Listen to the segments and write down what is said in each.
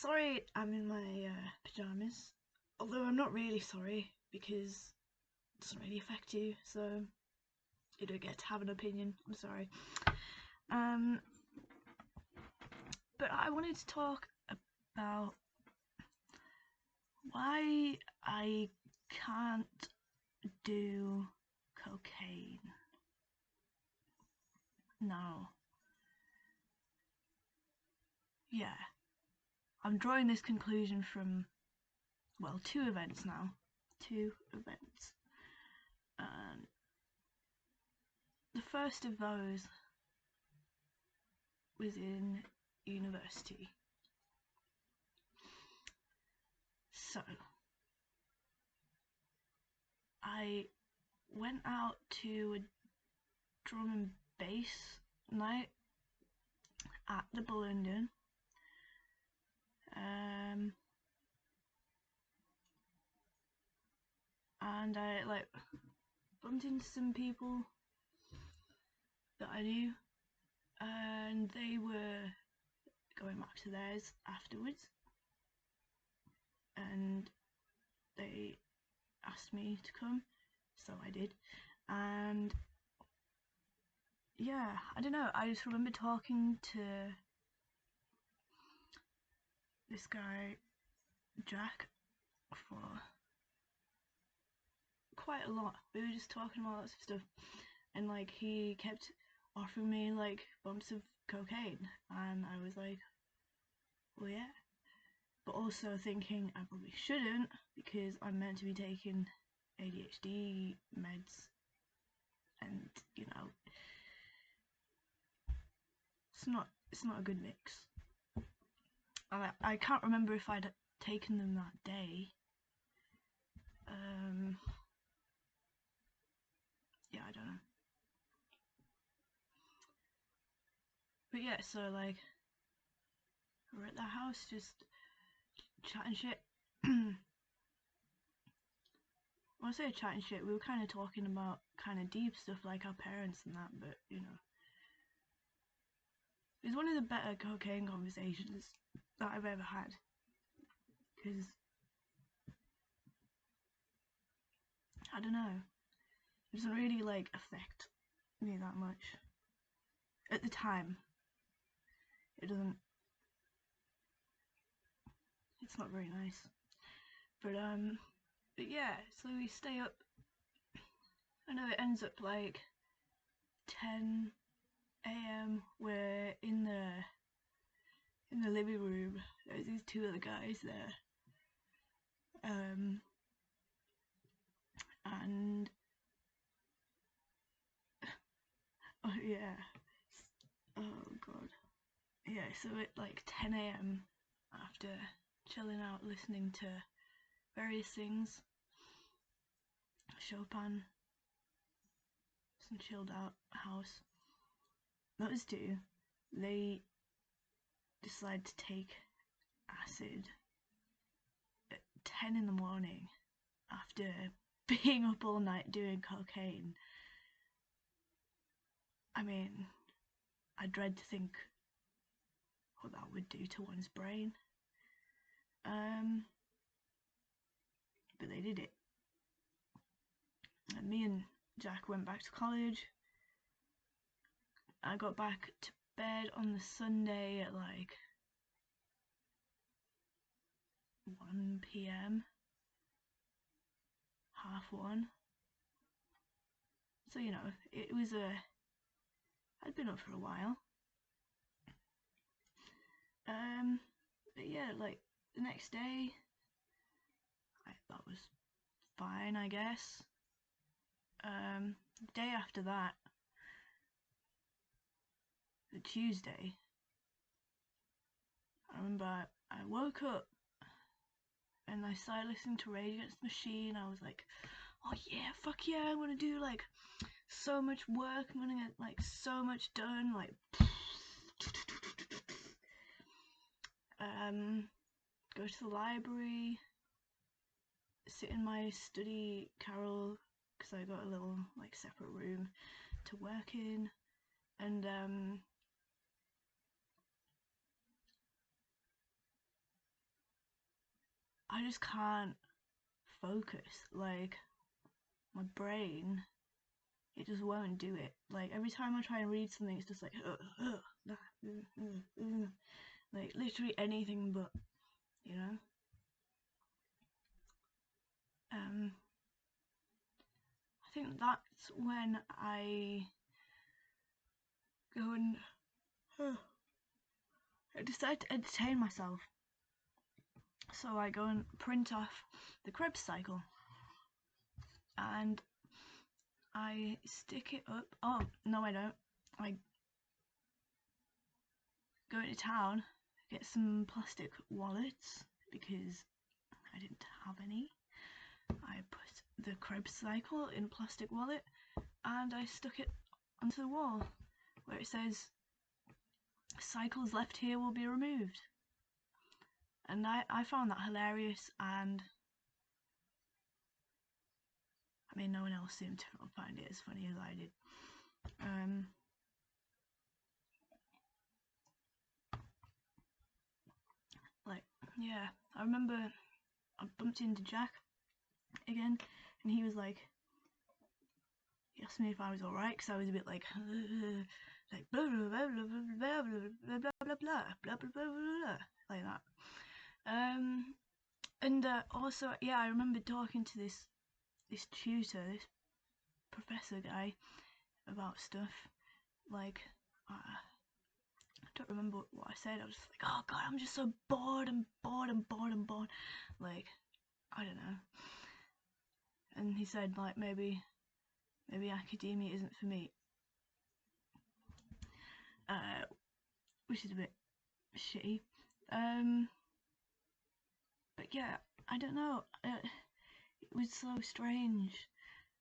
sorry I'm in my pyjamas. Although I'm not really sorry because it doesn't really affect you, so you don't get to have an opinion. I'm sorry. Um, but I wanted to talk about why I can't do cocaine. Now, yeah, I'm drawing this conclusion from, well, two events now. Two events. The first of those was in university. So, I went out to a drum and bass night at the Blunden. And I bumped into some people that I knew, and they were going back to theirs afterwards, and they asked me to come, so I did. And yeah, I don't know, I just remember talking to this guy Jack for quite a lot. We were just talking about lots of stuff, and like he kept offering me like bumps of cocaine, and I was like, well, yeah, but also thinking I probably shouldn't because I'm meant to be taking ADHD meds, and you know, it's not a good mix. I can't remember if I'd taken them that day. Yeah, I don't know. But yeah, so like we're at the house just chatting shit. When I say chatting shit, we were kind of talking about kind of deep stuff like our parents and that, but you know, it was one of the better cocaine conversations that I've ever had, because I don't know, it doesn't really like affect me that much at the time. It doesn't. It's not very nice. But yeah. So we stay up. I know it ends up like 10 a.m. We're in the living room. There's these two other guys there. And oh yeah. Oh god. Yeah. So at like 10 a.m. after chilling out, listening to various things, Chopin, some chilled out house. Those two, they decide to take acid at 10 in the morning after being up all night doing cocaine. I mean, I dread to think what that would do to one's brain. But they did it. And me and Jack went back to college. I got back to bed on the Sunday at like 1 p.m. half one. So you know, it was I'd been up for a while. But yeah, like the next day, that was fine, I guess. The day after that, the Tuesday, I remember I woke up and I started listening to Rage Against the Machine. I was like, oh yeah, fuck yeah, I'm gonna do like so much work, I'm gonna get like so much done, like go to the library, sit in my study carrel, because I got a little like separate room to work in, and I just can't focus. Like, my brain, it just won't do it. Like, every time I try and read something, it's just like, like, literally anything but, you know? I think that's when I go and I decide to entertain myself. So I go and print off the Krebs cycle and I stick it up. Oh, no, I don't. I go into town, get some plastic wallets because I didn't have any. I put the Krebs cycle in a plastic wallet and I stuck it onto the wall where it says cycles left here will be removed. And I found that hilarious, and I mean, no one else seemed to find it as funny as I did. Like, yeah, I remember I bumped into Jack again, and he was like, he asked me if I was alright, because I was a bit like blah blah blah blah blah blah blah blah blah blah blah blah like that. And also, yeah, I remember talking to this tutor, this professor guy about stuff. Like, I don't remember what I said. I was just like, oh god, I'm just so bored and bored and bored and bored. Like, I don't know. And he said, like, maybe academia isn't for me. Which is a bit shitty. But yeah, I don't know. It was so strange.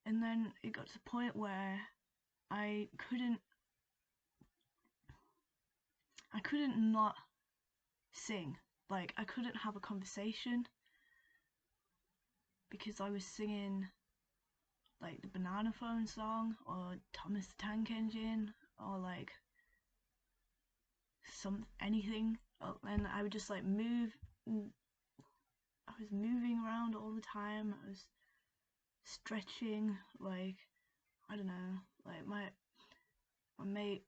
And then it got to the point where I couldn't not sing. Like, I couldn't have a conversation because I was singing like the Banana Phone song or Thomas the Tank Engine or like anything, and I would just like move. I was moving around all the time. I was stretching, like, I don't know, like my mate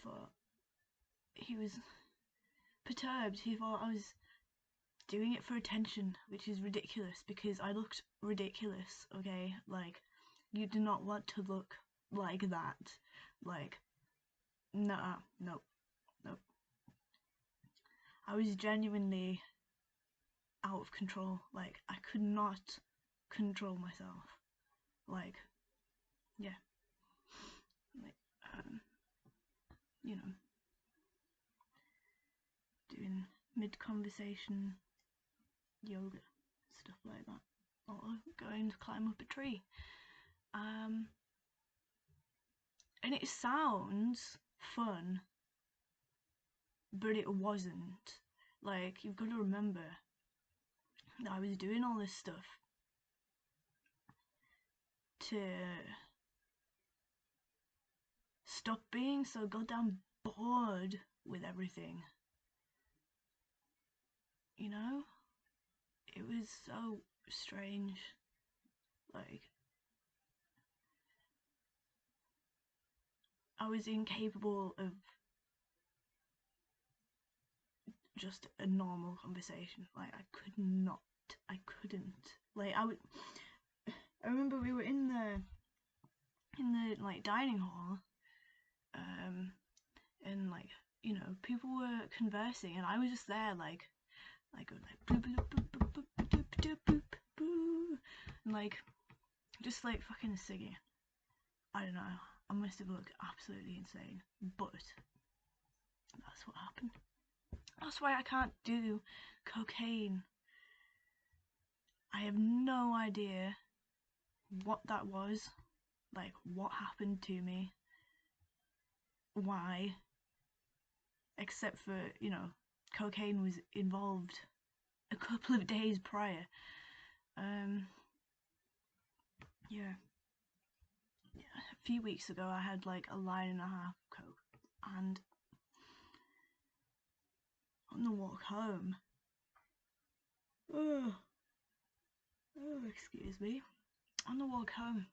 thought, he was perturbed. He thought I was doing it for attention, which is ridiculous because I looked ridiculous, okay? Like, you do not want to look like that. Like, nah, nope. I was genuinely out of control. Like, I could not control myself. Like, yeah. Like, you know, doing mid-conversation yoga, stuff like that. Or going to climb up a tree. And it sounds fun, but it wasn't. Like, you've got to remember that I was doing all this stuff to stop being so goddamn bored with everything. You know? It was so strange. Like, I was incapable of just a normal conversation. Like, I couldn't. Like, I remember we were in the like dining hall, and like, you know, people were conversing, and I was just there, like going like boop boop boop boop boop boop boop boop boop, and like just like fucking singing. I don't know. I must have looked absolutely insane, but that's what happened. That's why I can't do cocaine. I have no idea what that was, like what happened to me, why, except for, you know, cocaine was involved a couple of days prior. Yeah. A few weeks ago I had like a line and a half of coke, and on the walk home, Oh, excuse me. On the walk home,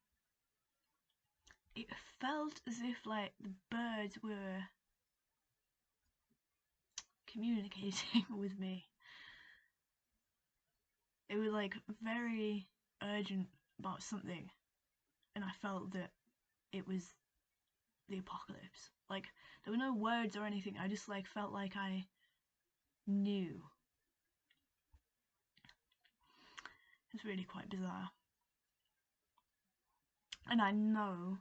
it felt as if like the birds were communicating with me. It was like very urgent about something, and I felt that it was the apocalypse. Like there were no words or anything, I just like felt like I knew. It's really quite bizarre. And I know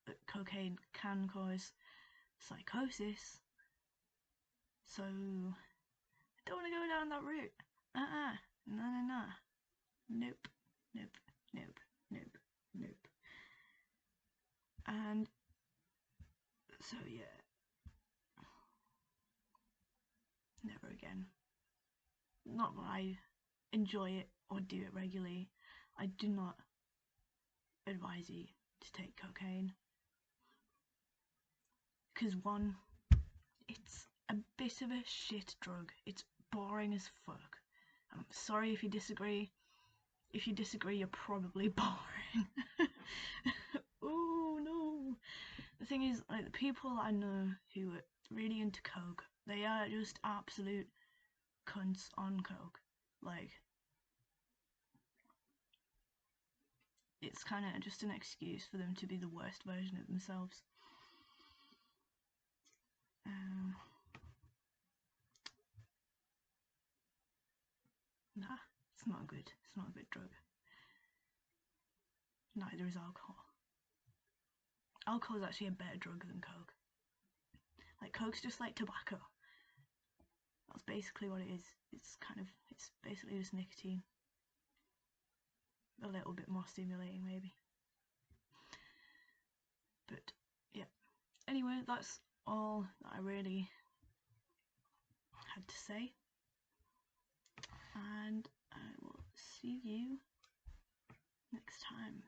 that cocaine can cause psychosis, so I don't want to go down that route. No. Nope. And so yeah, never again. Not that I enjoy it or do it regularly. I do not advise you to take cocaine. Because one, it's a bit of a shit drug. It's boring as fuck. I'm sorry if you disagree. If you disagree, you're probably boring. Oh no. The thing is, like, the people I know who are really into coke, they are just absolute cunts on coke. Like, it's kind of just an excuse for them to be the worst version of themselves. Nah, it's not good. It's not a good drug. Neither is alcohol. Alcohol is actually a better drug than coke. Like, coke's just like tobacco. That's basically what it is. It's basically just nicotine. A little bit more stimulating, maybe. But yeah. Anyway, that's all that I really had to say. And I will see you next time.